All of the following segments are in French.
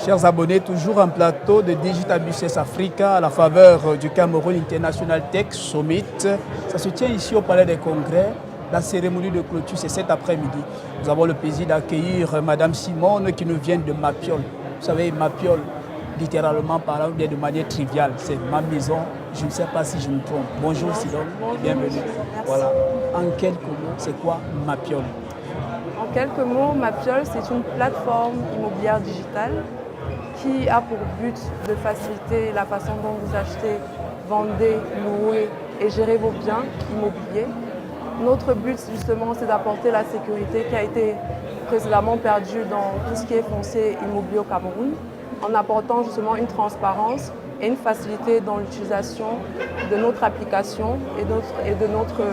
Chers abonnés, toujours un plateau de Digital Business Africa à la faveur du Cameroun International Tech Summit. Ça se tient ici au Palais des Congrès. La cérémonie de clôture, c'est cet après-midi. Nous avons le plaisir d'accueillir Madame Simone qui nous vient de Mapiol. Vous savez, Mapiol, littéralement parlant, bien de manière triviale, c'est ma maison. Je ne sais pas si je me trompe. Bonjour Simone, bienvenue. Merci. Voilà. En quelques mots, c'est quoi Mapiol? En quelques mots, Mapiol, c'est une plateforme immobilière digitale qui a pour but de faciliter la façon dont vous achetez, vendez, louez et gérez vos biens immobiliers. Notre but, justement, c'est d'apporter la sécurité qui a été précédemment perdue dans tout ce qui est foncier immobilier au Cameroun, en apportant justement une transparence et une facilité dans l'utilisation de notre application et de notre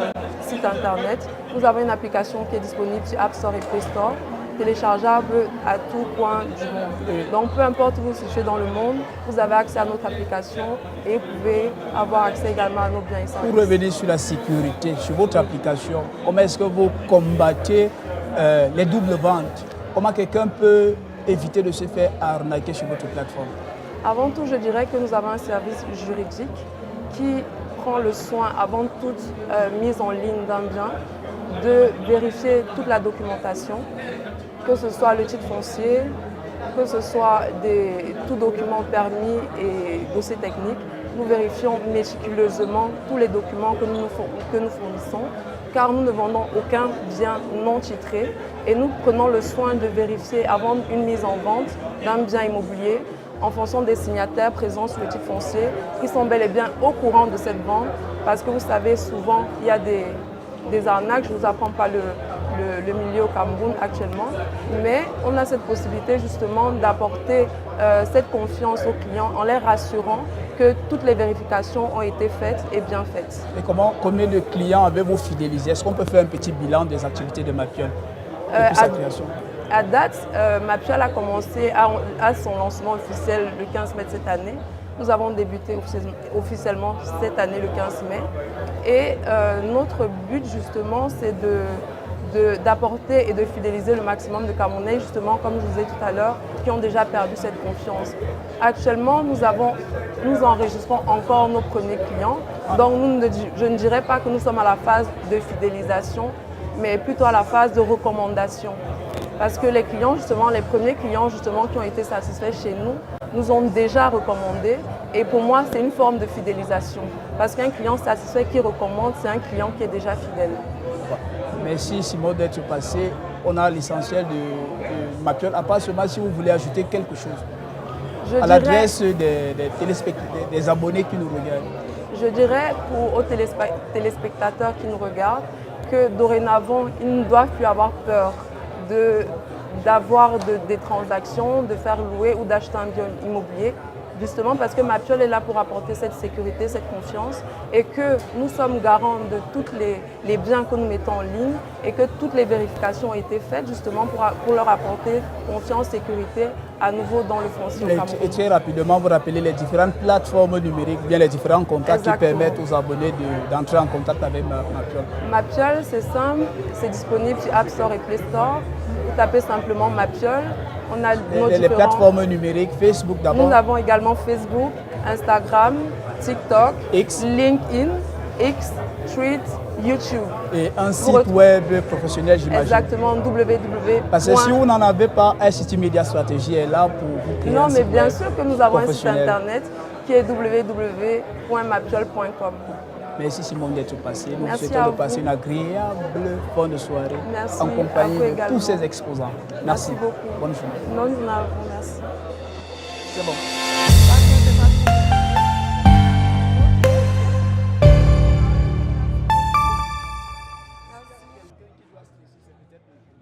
site internet. Nous avons une application qui est disponible sur App Store et Play Store, téléchargeable à tout point du monde. Donc peu importe où vous vous situez dans le monde, vous avez accès à notre application et vous pouvez avoir accès également à nos biens et services. Pour revenir sur la sécurité, sur votre application, comment est-ce que vous combattez les doubles ventes? Comment quelqu'un peut éviter de se faire arnaquer sur votre plateforme? Avant tout, je dirais que nous avons un service juridique qui prend le soin, avant toute mise en ligne d'un bien, de vérifier toute la documentation, que ce soit le titre foncier, que ce soit tout document permis et dossier technique. Nous vérifions méticuleusement tous les documents que nous fournissons, car nous ne vendons aucun bien non titré et nous prenons le soin de vérifier avant une mise en vente d'un bien immobilier en fonction des signataires présents sur le titre foncier qui sont bel et bien au courant de cette vente, parce que vous savez, souvent il y a des arnaques. Je ne vous apprends pas le milieu au Cameroun actuellement, mais on a cette possibilité justement d'apporter cette confiance aux clients en les rassurant que toutes les vérifications ont été faites et bien faites. Et combien de clients avez-vous fidélisé? Est-ce qu'on peut faire un petit bilan des activités de Mapiol depuis sa création? À date, Mapiol a commencé à son lancement officiel le 15 mai de cette année. Nous avons débuté officiellement cette année le 15 mai. Et notre but justement, c'est d'apporter et de fidéliser le maximum de Camerounais, justement, comme je vous disais tout à l'heure, qui ont déjà perdu cette confiance. Actuellement, nous enregistrons encore nos premiers clients. Donc je ne dirais pas que nous sommes à la phase de fidélisation, mais plutôt à la phase de recommandation. Parce que les clients, justement, les premiers clients justement, qui ont été satisfaits chez nous, nous ont déjà recommandé. Et pour moi, c'est une forme de fidélisation. Parce qu'un client satisfait qui recommande, c'est un client qui est déjà fidèle. Merci Simone d'être passé. On a l'essentiel de Mapiol. À part cela, si vous voulez ajouter quelque chose à l'adresse des abonnés qui nous regardent. Je dirais aux téléspectateurs qui nous regardent que dorénavant, ils ne doivent plus avoir peur d'avoir des transactions, de faire louer ou d'acheter un bien immobilier, justement parce que Mapiol est là pour apporter cette sécurité, cette confiance, et que nous sommes garants de tous les biens que nous mettons en ligne et que toutes les vérifications ont été faites justement pour leur apporter confiance, sécurité à nouveau dans le foncier au Cameroun. Et très rapidement, vous rappelez les différentes plateformes numériques, bien les différents contacts qui permettent aux abonnés d'entrer en contact avec Mapiol. Mapiol, c'est simple, c'est disponible sur App Store et Play Store. Vous tapez simplement Mapiol. On a les plateformes numériques, Facebook d'abord. Nous avons également Facebook, Instagram, TikTok, X, LinkedIn, X, Tweet, YouTube. Et un site web professionnel, j'imagine. Exactement, www. Parce que si vous n'en avez pas, ICT Media Strategy est là pour vous créer. Non, mais bien sûr que nous avons un site internet qui est www.mapiol.com. Merci Simone d'être passée. Nous vous souhaitons de passer une agréable bonne soirée en compagnie de tous ces exposants. Merci beaucoup. Bonne journée. Bonne journée à vous, merci. C'est bon.